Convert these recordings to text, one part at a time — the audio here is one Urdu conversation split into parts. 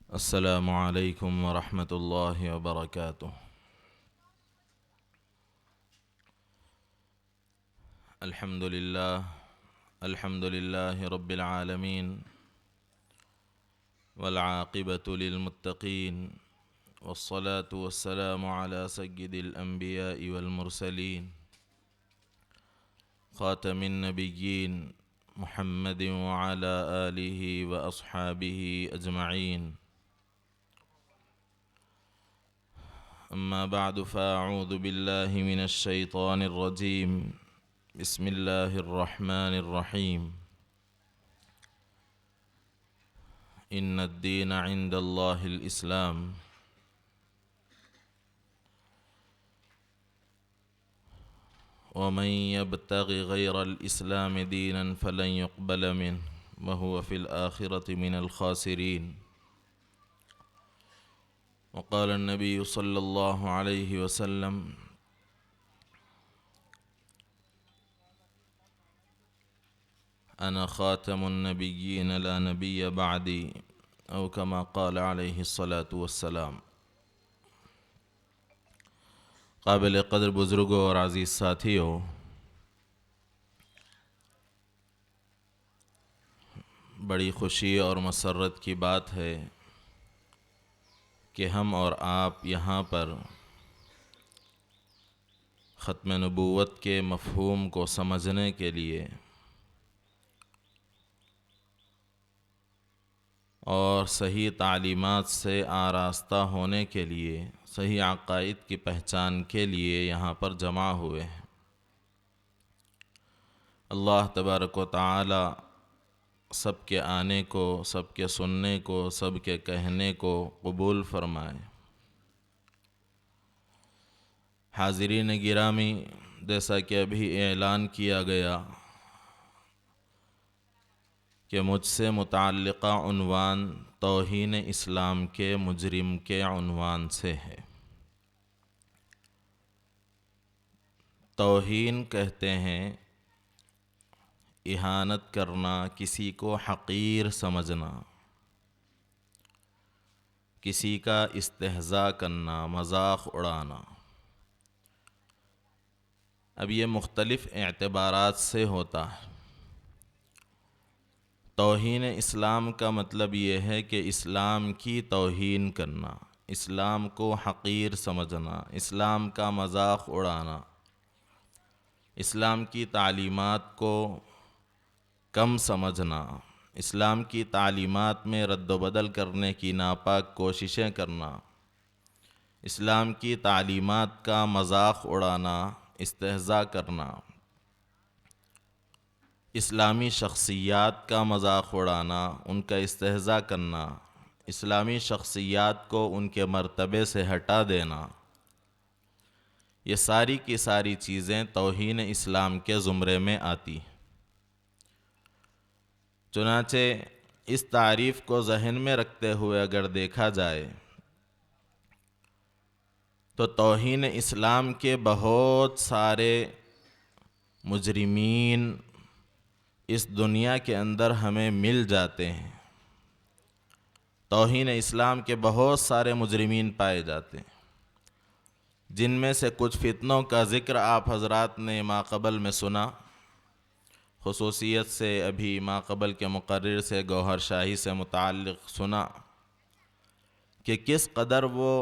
السلام علیکم ورحمۃ اللہ وبرکاتہ۔ الحمد للہ رب العالمین، والعاقبۃ للمتقین، والصلاة والسلام علی سید الانبیاء والمرسلین، خاتم النبیین محمد وعلی آلہ واصحابہ اجمعین۔ اما بعد فاعوذ باللہ من الشیطان الرجیم، بسم اللہ الرحمن الرحیم۔ ان الدین عند اللہ الاسلام، ومن یبتغ غیر الاسلام دینا فلن يقبل منه وهو في الآخرة من الخاسرین۔ وقال النبی صلی اللہ علیہ وسلم: انا خاتم النبیین لا نبی بعدی، او کما قال علیہ الصلاة والسلام۔ قابل قدر بزرگوں اور عزیز ساتھیوں، بڑی خوشی اور مسرت کی بات ہے کہ ہم اور آپ یہاں پر ختم نبوت کے مفہوم کو سمجھنے کے لیے اور صحیح تعلیمات سے آراستہ ہونے کے لیے، صحیح عقائد کی پہچان کے لیے یہاں پر جمع ہوئے ہیں۔ اللہ تبارک و تعالی سب کے آنے کو، سب کے سننے کو، سب کے کہنے کو قبول فرمائے۔ حاضرین گرامی، جیسا کہ ابھی اعلان کیا گیا کہ مجھ سے متعلقہ عنوان توہین اسلام کے مجرم کے عنوان سے ہے۔ توہین کہتے ہیں اہانت کرنا، کسی کو حقیر سمجھنا، کسی کا استہزاء کرنا، مذاق اڑانا۔ اب یہ مختلف اعتبارات سے ہوتا ہے۔ توہین اسلام کا مطلب یہ ہے کہ اسلام کی توہین کرنا، اسلام کو حقیر سمجھنا، اسلام کا مذاق اڑانا، اسلام کی تعلیمات کو کم سمجھنا، اسلام کی تعلیمات میں رد و بدل کرنے کی ناپاک کوششیں کرنا، اسلام کی تعلیمات کا مذاق اڑانا، استہزاء کرنا، اسلامی شخصیات کا مذاق اڑانا، ان کا استہزاء کرنا، اسلامی شخصیات کو ان کے مرتبے سے ہٹا دینا، یہ ساری کی ساری چیزیں توہین اسلام کے زمرے میں آتی۔ چنانچہ اس تعریف کو ذہن میں رکھتے ہوئے اگر دیکھا جائے تو توہین اسلام کے بہت سارے مجرمین اس دنیا کے اندر ہمیں مل جاتے ہیں۔ توہین اسلام کے بہت سارے مجرمین پائے جاتے ہیں، جن میں سے کچھ فتنوں کا ذکر آپ حضرات نے ماقبل میں سنا، خصوصیت سے ابھی ماقبل کے مقرر سے گوہر شاہی سے متعلق سنا کہ کس قدر وہ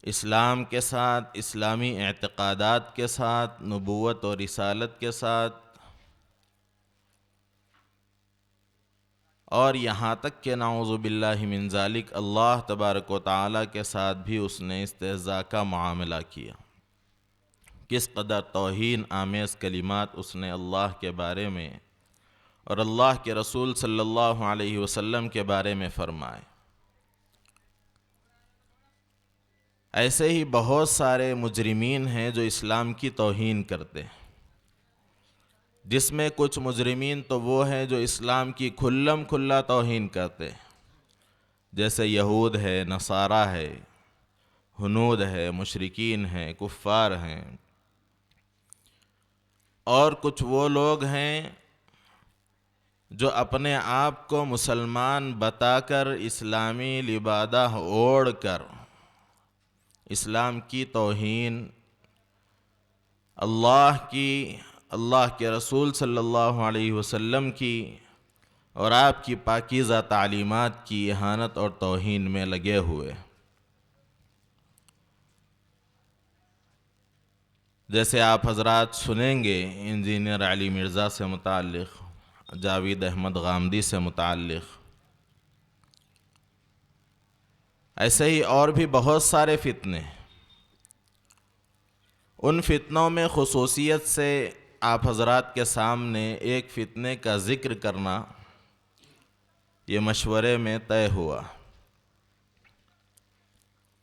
اسلام کے ساتھ، اسلامی اعتقادات کے ساتھ، نبوت اور رسالت کے ساتھ، اور یہاں تک کہ نعوذ باللہ من ذالک اللہ تبارک و تعالیٰ کے ساتھ بھی اس نے استہزاء کا معاملہ کیا۔ کس قدر توہین آمیز کلمات اس نے اللہ کے بارے میں اور اللہ کے رسول صلی اللہ علیہ وسلم کے بارے میں فرمائے۔ ایسے ہی بہت سارے مجرمین ہیں جو اسلام کی توہین کرتے ہیں، جس میں کچھ مجرمین تو وہ ہیں جو اسلام کی کھلم کھلا توہین کرتے ہیں، جیسے یہود ہے، نصارہ ہے، ہنود ہے، مشرکین ہیں، کفار ہیں، اور کچھ وہ لوگ ہیں جو اپنے آپ کو مسلمان بتا کر اسلامی لبادہ اوڑھ کر اسلام کی توہین، اللہ کے رسول صلی اللہ علیہ وسلم کی اور آپ کی پاکیزہ تعلیمات کی اہانت اور توہین میں لگے ہوئے. جیسے آپ حضرات سنیں گے انجینئر علی مرزا سے متعلق، جاوید احمد غامدی سے متعلق، ایسے ہی اور بھی بہت سارے فتنے. ان فتنوں میں خصوصیت سے آپ حضرات کے سامنے ایک فتنے کا ذکر کرنا یہ مشورے میں طے ہوا.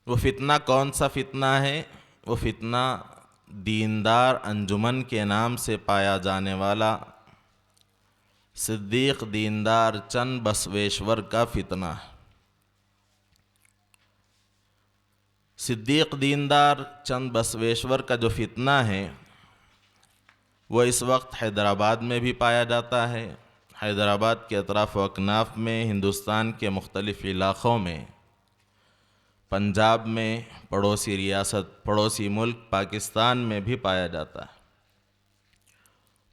وہ فتنہ کون سا فتنہ ہے؟ وہ فتنہ دیندار انجمن کے نام سے پایا جانے والا صدیق دیندار چند بسویشور کا فتنہ ہے. صدیق دیندار چند بسویشور کا جو فتنہ ہے وہ اس وقت حیدرآباد میں بھی پایا جاتا ہے. حیدرآباد کے اطراف و اکناف میں، ہندوستان کے مختلف علاقوں میں، پنجاب میں، پڑوسی ریاست، پڑوسی ملک پاکستان میں بھی پایا جاتا ہے.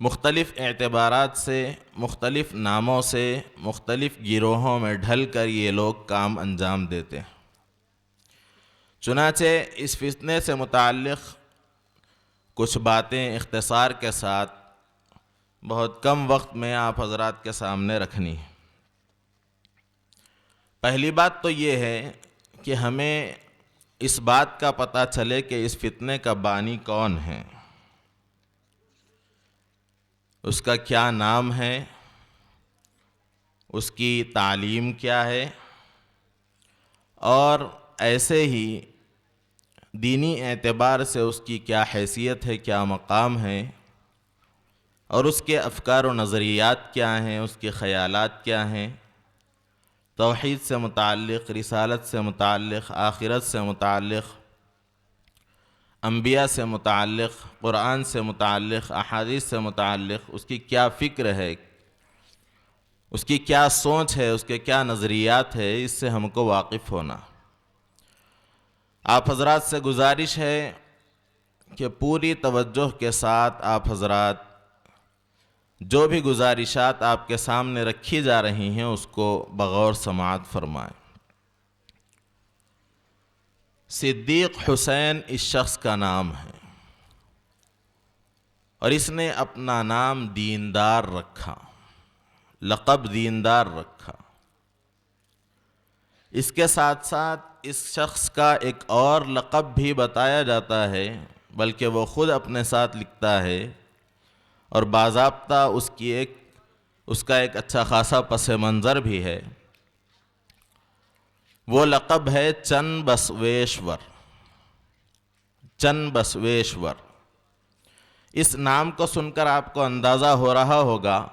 مختلف اعتبارات سے، مختلف ناموں سے، مختلف گروہوں میں ڈھل کر یہ لوگ کام انجام دیتے ہیں. چنانچہ اس فتنے سے متعلق کچھ باتیں اختصار کے ساتھ بہت کم وقت میں آپ حضرات کے سامنے رکھنی ہے. پہلی بات تو یہ ہے کہ ہمیں اس بات کا پتہ چلے کہ اس فتنے کا بانی کون ہے، اس کا کیا نام ہے، اس کی تعلیم کیا ہے، اور ایسے ہی دینی اعتبار سے اس کی کیا حیثیت ہے، کیا مقام ہے، اور اس کے افکار و نظریات کیا ہیں، اس کے خیالات کیا ہیں، توحید سے متعلق، رسالت سے متعلق، آخرت سے متعلق، انبیاء سے متعلق، قرآن سے متعلق، احادیث سے متعلق اس کی کیا فکر ہے، اس کی کیا سوچ ہے، اس کے کیا نظریات ہے، اس سے ہم کو واقف ہونا. آپ حضرات سے گزارش ہے کہ پوری توجہ کے ساتھ آپ حضرات جو بھی گزارشات آپ کے سامنے رکھی جا رہی ہیں اس کو بغور سماعت فرمائیں. صدیق حسین اس شخص کا نام ہے اور اس نے اپنا نام دیندار رکھا، لقب دیندار رکھا. اس کے ساتھ ساتھ اس شخص کا ایک اور لقب بھی بتایا جاتا ہے، بلکہ وہ خود اپنے ساتھ لکھتا ہے اور باضابطہ اس کا ایک اچھا خاصا پس منظر بھی ہے. وہ لقب ہے چند بسویشور. چند بسویشور. اس نام کو سن کر آپ کو اندازہ ہو رہا ہوگا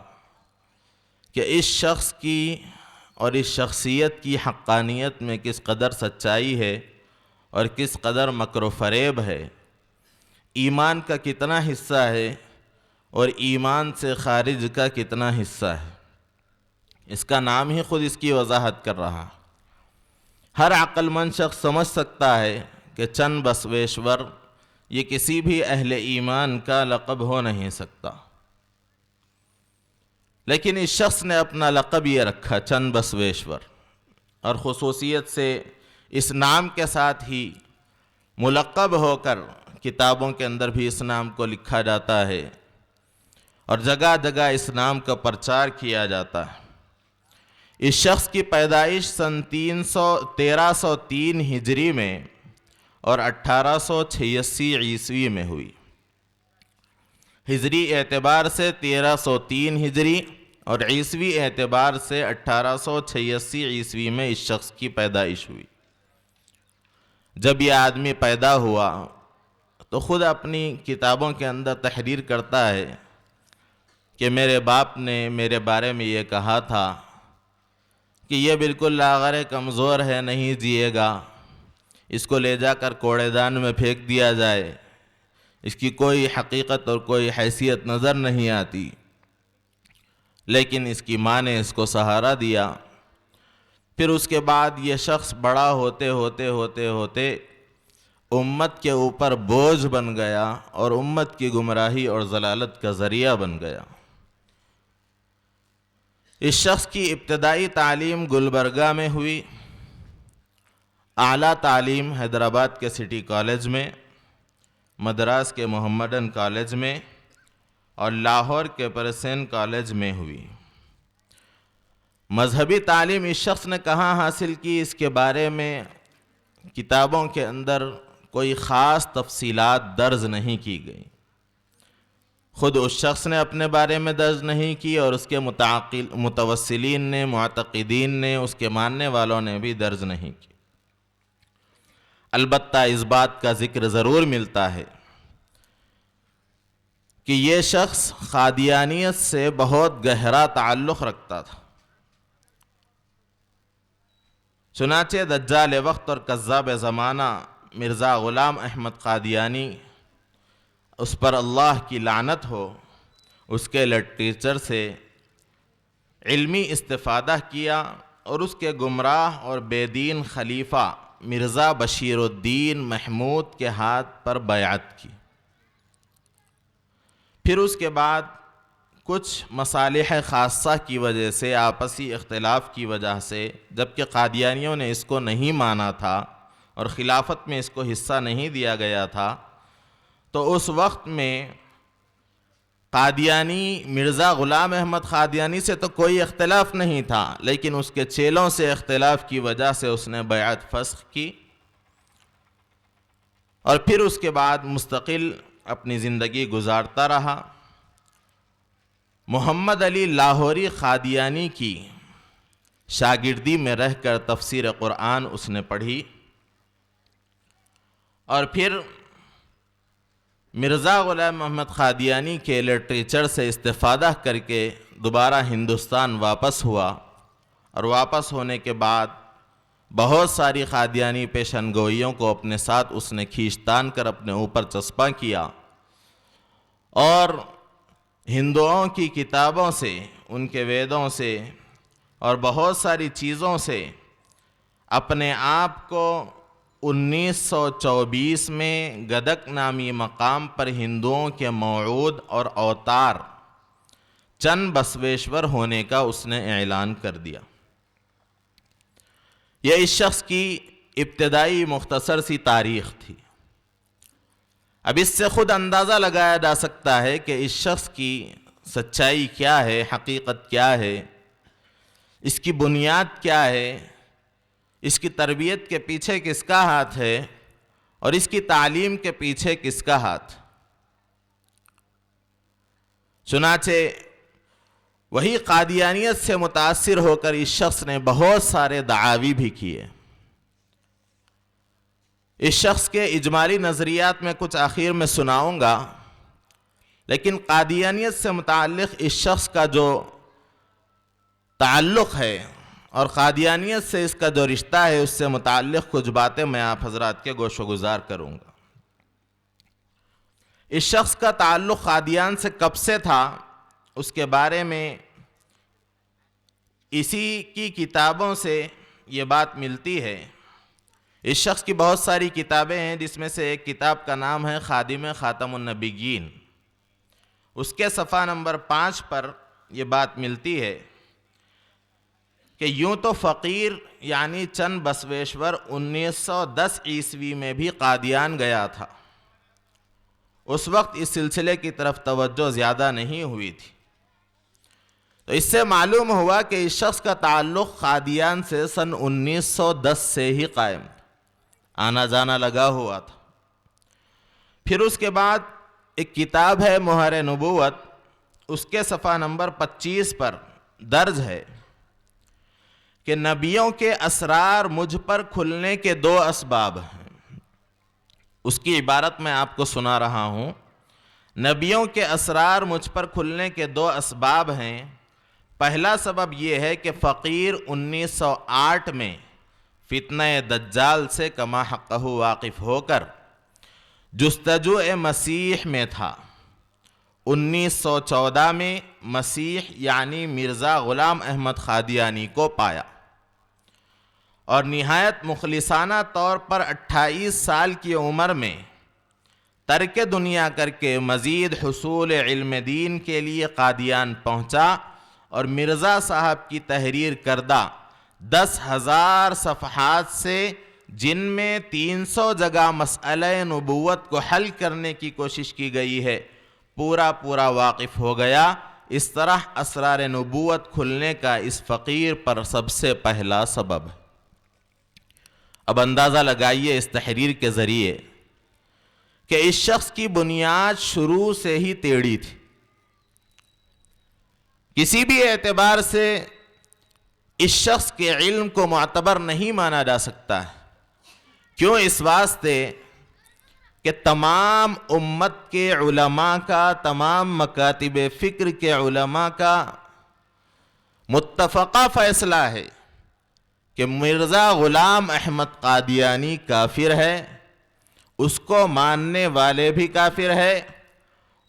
کہ اس شخص کی اور اس شخصیت کی حقانیت میں کس قدر سچائی ہے اور کس قدر مکر و فریب ہے، ایمان کا کتنا حصہ ہے اور ایمان سے خارج کا کتنا حصہ ہے. اس کا نام ہی خود اس کی وضاحت کر رہا. ہر عقل مند شخص سمجھ سکتا ہے کہ چند بسویشور یہ کسی بھی اہل ایمان کا لقب ہو نہیں سکتا، لیکن اس شخص نے اپنا لقب یہ رکھا چند بسویشور، اور خصوصیت سے اس نام کے ساتھ ہی ملقب ہو کر کتابوں کے اندر بھی اس نام کو لکھا جاتا ہے اور جگہ جگہ اس نام کا پرچار کیا جاتا ہے. اس شخص کی پیدائش سن 1303 ہجری میں اور 1886 عیسوی میں ہوئی. ہجری اعتبار سے 1303 ہجری اور عیسوی اعتبار سے 1886 عیسوی میں اس شخص کی پیدائش ہوئی. جب یہ آدمی پیدا ہوا تو خود اپنی کتابوں کے اندر تحریر کرتا ہے کہ میرے باپ نے میرے بارے میں یہ کہا تھا کہ یہ بالکل لاغر کمزور ہے، نہیں جیے گا، اس کو لے جا کر کوڑے دان میں پھینک دیا جائے، اس کی کوئی حقیقت اور کوئی حیثیت نظر نہیں آتی. لیکن اس کی ماں نے اس کو سہارا دیا۔ پھر اس کے بعد یہ شخص بڑا ہوتے ہوتے ہوتے ہوتے امت کے اوپر بوجھ بن گیا اور امت کی گمراہی اور ضلالت کا ذریعہ بن گیا۔ اس شخص کی ابتدائی تعلیم گلبرگہ میں ہوئی، اعلیٰ تعلیم حیدرآباد کے سٹی کالج میں، مدراس کے محمدن کالج میں اور لاہور کے پرسین کالج میں ہوئی۔ مذہبی تعلیم اس شخص نے کہاں حاصل کی، اس کے بارے میں کتابوں کے اندر کوئی خاص تفصیلات درج نہیں کی گئی۔ خود اس شخص نے اپنے بارے میں درج نہیں کی اور اس کے متوسلین نے، معتقدین نے، اس کے ماننے والوں نے بھی درج نہیں کی۔ البتہ اس بات کا ذکر ضرور ملتا ہے کہ یہ شخص قادیانیت سے بہت گہرا تعلق رکھتا تھا۔ چنانچہ دجال وقت اور کذاب زمانہ مرزا غلام احمد قادیانی، اس پر اللہ کی لعنت ہو، اس کے لٹریچر سے علمی استفادہ کیا اور اس کے گمراہ اور بے دین خلیفہ مرزا بشیر الدین محمود کے ہاتھ پر بیعت کی۔ پھر اس کے بعد کچھ مصالح خاصہ کی وجہ سے، آپسی اختلاف کی وجہ سے، جبکہ قادیانیوں نے اس کو نہیں مانا تھا اور خلافت میں اس کو حصہ نہیں دیا گیا تھا، تو اس وقت میں قادیانی، مرزا غلام احمد قادیانی سے تو کوئی اختلاف نہیں تھا، لیکن اس کے چیلوں سے اختلاف کی وجہ سے اس نے بیعت فسخ کی اور پھر اس کے بعد مستقل اپنی زندگی گزارتا رہا۔ محمد علی لاہوری قادیانی کی شاگردی میں رہ کر تفسیر قرآن اس نے پڑھی اور پھر مرزا غلام محمد قادیانی کے لٹریچر سے استفادہ کر کے دوبارہ ہندوستان واپس ہوا اور واپس ہونے کے بعد بہت ساری قادیانی پیشن گوئیوں کو اپنے ساتھ اس نے کھینچتان کر اپنے اوپر چسپاں کیا اور ہندوؤں کی کتابوں سے، ان کے ویدوں سے اور بہت ساری چیزوں سے اپنے آپ کو 1924 میں گدک نامی مقام پر ہندوؤں کے موعود اور اوتار چند بسویشور ہونے کا اس نے اعلان کر دیا۔ یہ اس شخص کی ابتدائی مختصر سی تاریخ تھی۔ اب اس سے خود اندازہ لگایا جا سکتا ہے کہ اس شخص کی سچائی کیا ہے، حقیقت کیا ہے، اس کی بنیاد کیا ہے، اس کی تربیت کے پیچھے کس کا ہاتھ ہے اور اس کی تعلیم کے پیچھے کس کا ہاتھ۔ چنانچہ وہی قادیانیت سے متاثر ہو کر اس شخص نے بہت سارے دعاوی بھی کیے۔ اس شخص کے اجمالی نظریات میں کچھ آخر میں سناؤں گا، لیکن قادیانیت سے متعلق اس شخص کا جو تعلق ہے اور قادیانیت سے اس کا جو رشتہ ہے، اس سے متعلق کچھ باتیں میں آپ حضرات کے گوش و گزار کروں گا۔ اس شخص کا تعلق قادیان سے کب سے تھا، اس کے بارے میں اسی کی کتابوں سے یہ بات ملتی ہے۔ اس شخص کی بہت ساری کتابیں ہیں، جس میں سے ایک کتاب کا نام ہے خادم خاتم النبیین۔ اس کے صفحہ نمبر 5 پر یہ بات ملتی ہے کہ یوں تو فقیر یعنی چند بسویشور 1910 عیسوی میں بھی قادیان گیا تھا۔ اس وقت اس سلسلے کی طرف توجہ زیادہ نہیں ہوئی تھی، تو اس سے معلوم ہوا کہ اس شخص کا تعلق قادیان سے سن 1910 سے ہی قائم تھا، آنا جانا لگا ہوا تھا۔ پھر اس کے بعد ایک کتاب ہے مہر نبوت، اس کے صفحہ نمبر 25 پر درج ہے کہ نبیوں کے اسرار مجھ پر کھلنے کے 2 اسباب ہیں۔ اس کی عبارت میں آپ کو سنا رہا ہوں۔ نبیوں کے اسرار مجھ پر کھلنے کے 2 اسباب ہیں۔ پہلا سبب یہ ہے کہ فقیر 1908 میں فتنہ دجال سے کما حقہ واقف ہو کر جستجو مسیح میں تھا۔ 1914 میں مسیح یعنی مرزا غلام احمد قادیانی کو پایا اور نہایت مخلصانہ طور پر 28 سال کی عمر میں ترک دنیا کر کے مزید حصول علم دین کے لیے قادیان پہنچا اور مرزا صاحب کی تحریر کردہ 10,000 صفحات سے جن میں 300 جگہ مسئلہ نبوت کو حل کرنے کی کوشش کی گئی ہے پورا واقف ہو گیا۔ اس طرح اسرار نبوت کھلنے کا اس فقیر پر سب سے پہلا سبب ہے۔ اب اندازہ لگائیے اس تحریر کے ذریعے کہ اس شخص کی بنیاد شروع سے ہی ٹیڑھی تھی، کسی بھی اعتبار سے اس شخص کے علم کو معتبر نہیں مانا جا سکتا ہے۔ کیوں؟ اس واسطے کہ تمام امت کے علماء کا، تمام مکاتب فکر کے علماء کا متفقہ فیصلہ ہے کہ مرزا غلام احمد قادیانی کافر ہے، اس کو ماننے والے بھی کافر ہے،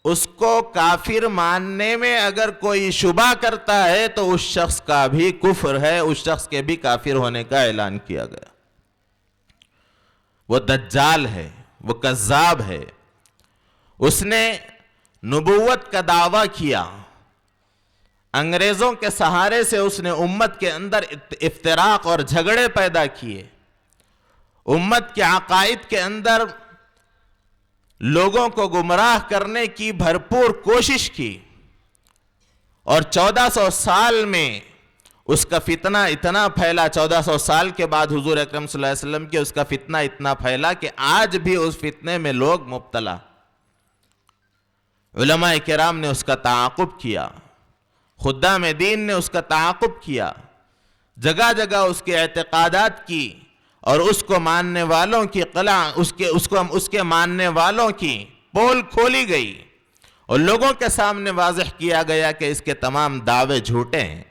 اس کو کافر ماننے میں اگر کوئی شبہ کرتا ہے تو اس شخص کا بھی کفر ہے، اس شخص کے بھی کافر ہونے کا اعلان کیا گیا۔ وہ دجال ہے، وہ کذاب ہے، اس نے نبوت کا دعویٰ کیا، انگریزوں کے سہارے سے اس نے امت کے اندر افتراق اور جھگڑے پیدا کیے، امت کے عقائد کے اندر لوگوں کو گمراہ کرنے کی بھرپور کوشش کی، اور 1400 سال میں اس کا فتنہ اتنا پھیلا، 1400 سال کے بعد حضور اکرم صلی اللہ علیہ وسلم کے اس کا فتنہ اتنا پھیلا کہ آج بھی اس فتنے میں لوگ مبتلا۔ علماء کرام نے اس کا تعاقب کیا، خدام دین نے اس کا تعاقب کیا، جگہ جگہ اس کے اعتقادات کی اور اس کو ماننے والوں کی اس کے ماننے والوں کی پول کھولی گئی اور لوگوں کے سامنے واضح کیا گیا کہ اس کے تمام دعوے جھوٹے ہیں۔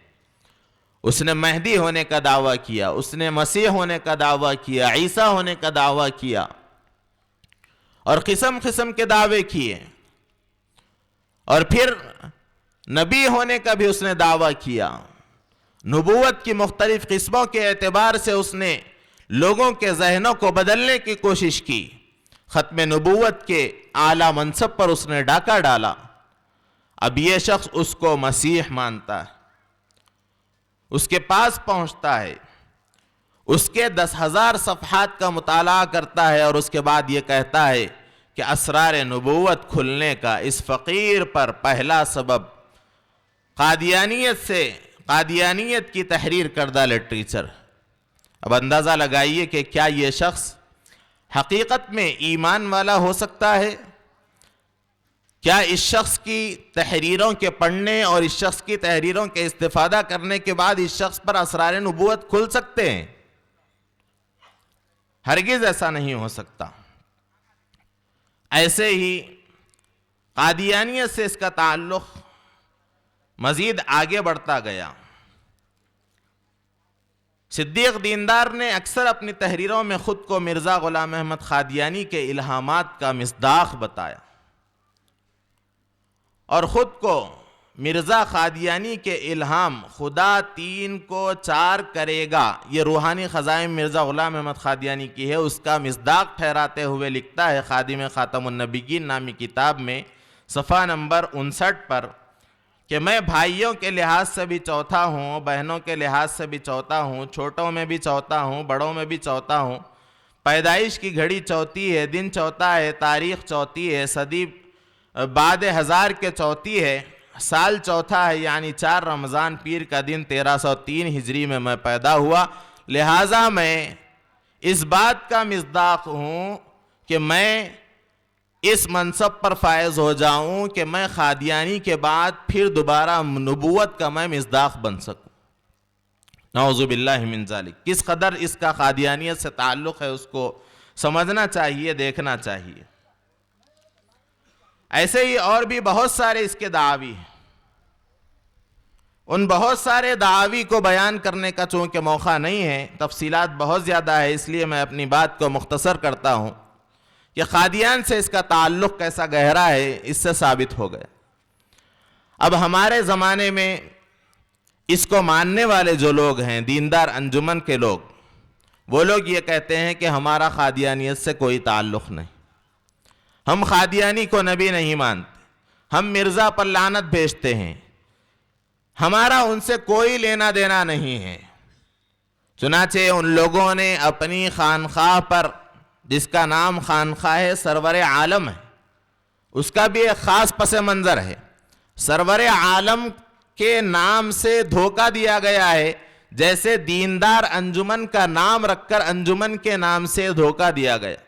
اس نے مہدی ہونے کا دعویٰ کیا، اس نے مسیح ہونے کا دعویٰ کیا، عیسیٰ ہونے کا دعویٰ کیا اور قسم قسم کے دعوے کیے، اور پھر نبی ہونے کا بھی اس نے دعویٰ کیا۔ نبوت کی مختلف قسموں کے اعتبار سے اس نے لوگوں کے ذہنوں کو بدلنے کی کوشش کی، ختم نبوت کے اعلیٰ منصب پر اس نے ڈاکہ ڈالا۔ اب یہ شخص اس کو مسیح مانتا ہے، اس کے پاس پہنچتا ہے، اس کے 10,000 صفحات کا مطالعہ کرتا ہے اور اس کے بعد یہ کہتا ہے کہ اسرار نبوت کھلنے کا اس فقیر پر پہلا سبب قادیانیت کی تحریر کردہ لٹریچر۔ اب اندازہ لگائیے کہ کیا یہ شخص حقیقت میں ایمان والا ہو سکتا ہے؟ کیا اس شخص کی تحریروں کے پڑھنے اور اس شخص کی تحریروں کے استفادہ کرنے کے بعد اس شخص پر اسرار نبوت کھل سکتے ہیں؟ ہرگز ایسا نہیں ہو سکتا۔ ایسے ہی قادیانیت سے اس کا تعلق مزید آگے بڑھتا گیا۔ صدیق دیندار نے اکثر اپنی تحریروں میں خود کو مرزا غلام احمد قادیانی کے الہامات کا مصداق بتایا اور خود کو مرزا قادیانی کے الہام خدا 3 کو 4 کرے گا، یہ روحانی خزائن مرزا غلام احمد قادیانی کی ہے، اس کا مصداق ٹھہراتے ہوئے لکھتا ہے خادم خاتم النبیین نامی کتاب میں صفحہ نمبر 59 پر کہ میں بھائیوں کے لحاظ سے بھی چوتھا ہوں، بہنوں کے لحاظ سے بھی چوتھا ہوں، چھوٹوں میں بھی چوتھا ہوں، بڑوں میں بھی چوتھا ہوں، پیدائش کی گھڑی چوتھی ہے، دن چوتھا ہے، تاریخ چوتھی ہے، صدی بعد 1000 کے چوتھی ہے، سال چوتھا ہے، یعنی 4 رمضان پیر کا دن 1303 ہجری میں پیدا ہوا، لہٰذا میں اس بات کا مصداق ہوں کہ میں اس منصب پر فائز ہو جاؤں کہ میں قادیانی کے بعد پھر دوبارہ نبوت کا میں مصداق بن سکوں۔ نعوذ باللہ من ذالک۔ کس قدر اس کا قادیانیت سے تعلق ہے اس کو سمجھنا چاہیے، دیکھنا چاہیے۔ ایسے ہی اور بھی بہت سارے اس کے دعاوی ہیں، ان بہت سارے دعاوی کو بیان کرنے کا چونکہ موقع نہیں ہے، تفصیلات بہت زیادہ ہے، اس لیے میں اپنی بات کو مختصر کرتا ہوں کہ قادیان سے اس کا تعلق کیسا گہرا ہے، اس سے ثابت ہو گیا۔ اب ہمارے زمانے میں اس کو ماننے والے جو لوگ ہیں، دیندار انجمن کے لوگ، وہ لوگ یہ کہتے ہیں کہ ہمارا قادیانیت سے کوئی تعلق نہیں، ہم قادیانی کو نبی نہیں مانتے، ہم مرزا پر لعنت بھیجتے ہیں، ہمارا ان سے کوئی لینا دینا نہیں ہے۔ چنانچہ ان لوگوں نے اپنی خانخواہ پر، جس کا نام خانخواہ سرور عالم ہے، اس کا بھی ایک خاص پس منظر ہے۔ سرور عالم کے نام سے دھوکہ دیا گیا ہے، جیسے دیندار انجمن کا نام رکھ کر انجمن کے نام سے دھوکہ دیا گیا۔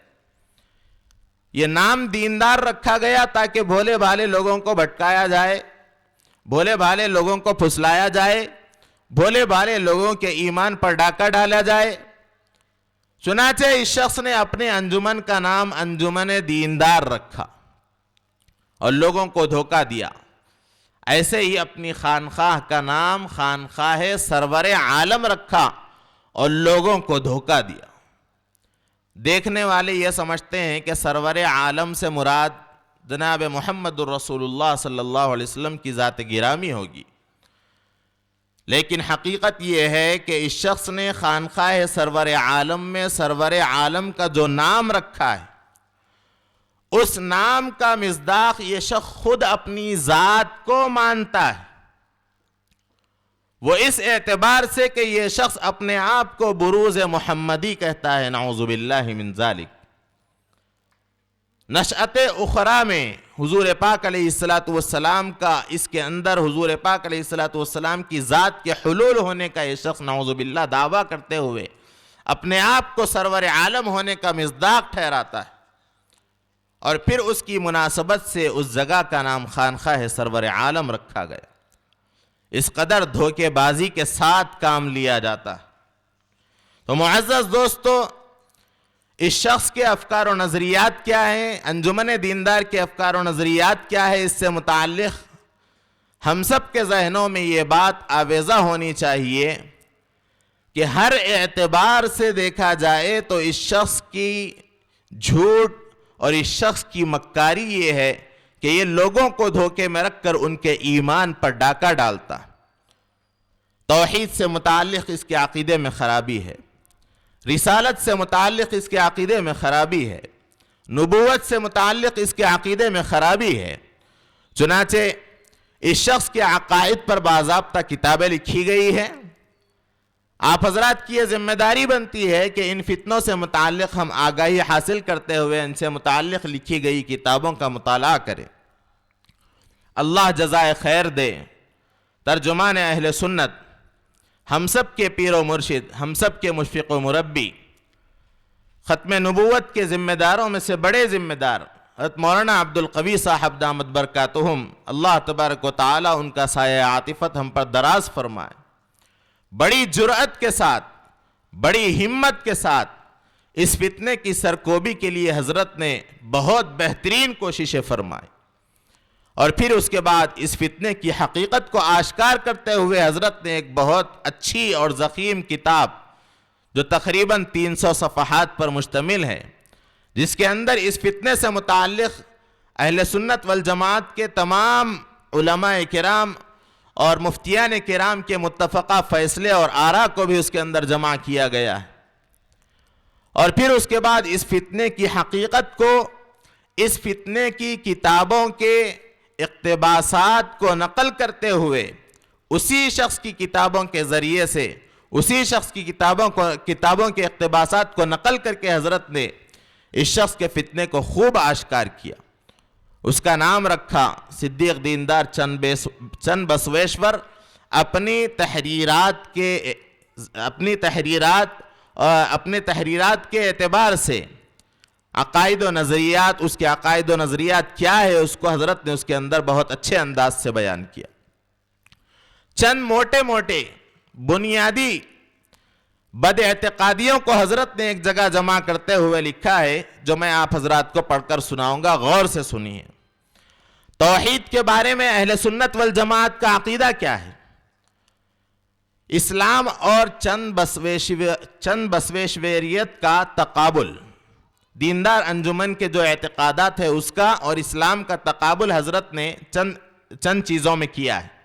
یہ نام دیندار رکھا گیا تاکہ بھولے بھالے لوگوں کو بھٹکایا جائے، بھولے بھالے لوگوں کو پھسلایا جائے، بھولے بھالے لوگوں کے ایمان پر ڈاکہ ڈالا جائے۔ چنانچہ اس شخص نے اپنے انجمن کا نام انجمن دیندار رکھا اور لوگوں کو دھوکہ دیا۔ ایسے ہی اپنی خانخواہ کا نام خانخواہ سرور عالم رکھا اور لوگوں کو دھوکہ دیا۔ دیکھنے والے یہ سمجھتے ہیں کہ سرور عالم سے مراد جناب محمد الرسول اللہ صلی اللہ علیہ وسلم کی ذات گرامی ہوگی، لیکن حقیقت یہ ہے کہ اس شخص نے خانخواہ سرور عالم میں سرور عالم کا جو نام رکھا ہے، اس نام کا مصداق یہ شخص خود اپنی ذات کو مانتا ہے۔ وہ اس اعتبار سے کہ یہ شخص اپنے آپ کو بروز محمدی کہتا ہے، نعوذ باللہ من ذالک۔ نشأت اخری میں حضور پاک علیہ السلام کا، اس کے اندر حضور پاک علیہ السلام کی ذات کے حلول ہونے کا یہ شخص نعوذ باللہ دعویٰ کرتے ہوئے اپنے آپ کو سرور عالم ہونے کا مصداق ٹھہراتا ہے، اور پھر اس کی مناسبت سے اس جگہ کا نام خانخواہ سرور عالم رکھا گیا۔ اس قدر دھوکے بازی کے ساتھ کام لیا جاتا ہے۔ تو معزز دوستو، اس شخص کے افکار و نظریات کیا ہیں، انجمن دیندار کے افکار و نظریات کیا ہے، اس سے متعلق ہم سب کے ذہنوں میں یہ بات آویزہ ہونی چاہیے کہ ہر اعتبار سے دیکھا جائے تو اس شخص کی جھوٹ اور اس شخص کی مکاری یہ ہے کہ یہ لوگوں کو دھوکے میں رکھ کر ان کے ایمان پر ڈاکہ ڈالتا۔ توحید سے متعلق اس کے عقیدے میں خرابی ہے، رسالت سے متعلق اس کے عقیدے میں خرابی ہے، نبوت سے متعلق اس کے عقیدے میں خرابی ہے۔ چنانچہ اس شخص کے عقائد پر باضابطہ کتابیں لکھی گئی ہیں۔ آپ حضرات کی یہ ذمہ داری بنتی ہے کہ ان فتنوں سے متعلق ہم آگاہی حاصل کرتے ہوئے ان سے متعلق لکھی گئی کتابوں کا مطالعہ کریں۔ اللہ جزائے خیر دے ترجمان اہل سنت، ہم سب کے پیر و مرشد، ہم سب کے مشفق و مربی، ختم نبوت کے ذمہ داروں میں سے بڑے ذمہ دار حضرت مولانا عبد القوی صاحب دامت برکاتہم، اللہ تبارک و تعالی ان کا سایہ عاطفت ہم پر دراز فرمائے، بڑی جرأت کے ساتھ، بڑی ہمت کے ساتھ اس فتنے کی سرکوبی کے لیے حضرت نے بہت بہترین کوششیں فرمائی، اور پھر اس کے بعد اس فتنے کی حقیقت کو آشکار کرتے ہوئے حضرت نے ایک بہت اچھی اور ضخیم کتاب جو تقریباً 300 صفحات پر مشتمل ہے، جس کے اندر اس فتنے سے متعلق اہل سنت والجماعت کے تمام علماء کرام اور مفتیان کرام کے متفقہ فیصلے اور آراء کو بھی اس کے اندر جمع کیا گیا ہے، اور پھر اس کے بعد اس فتنے کی حقیقت کو، اس فتنے کی کتابوں کے اقتباسات کو نقل کرتے ہوئے اسی شخص کی کتابوں کے ذریعے سے، اسی شخص کی کتابوں کے اقتباسات کو نقل کر کے حضرت نے اس شخص کے فتنے کو خوب آشکار کیا۔ اس کا نام رکھا صدیق دیندار چند بسویشور۔ اپنی تحریرات کے اعتبار سے عقائد و نظریات، اس کے عقائد و نظریات کیا ہے، اس کو حضرت نے اس کے اندر بہت اچھے انداز سے بیان کیا۔ چند موٹے موٹے بنیادی بد اعتقادیوں کو حضرت نے ایک جگہ جمع کرتے ہوئے لکھا ہے، جو میں آپ حضرات کو پڑھ کر سناؤں گا، غور سے سنیے۔ توحید کے بارے میں اہل سنت والجماعت کا عقیدہ کیا ہے؟ اسلام اور چند بسویشوریت کا تقابل، دیندار انجمن کے جو اعتقادات ہے اس کا اور اسلام کا تقابل حضرت نے چند چند چیزوں میں کیا ہے۔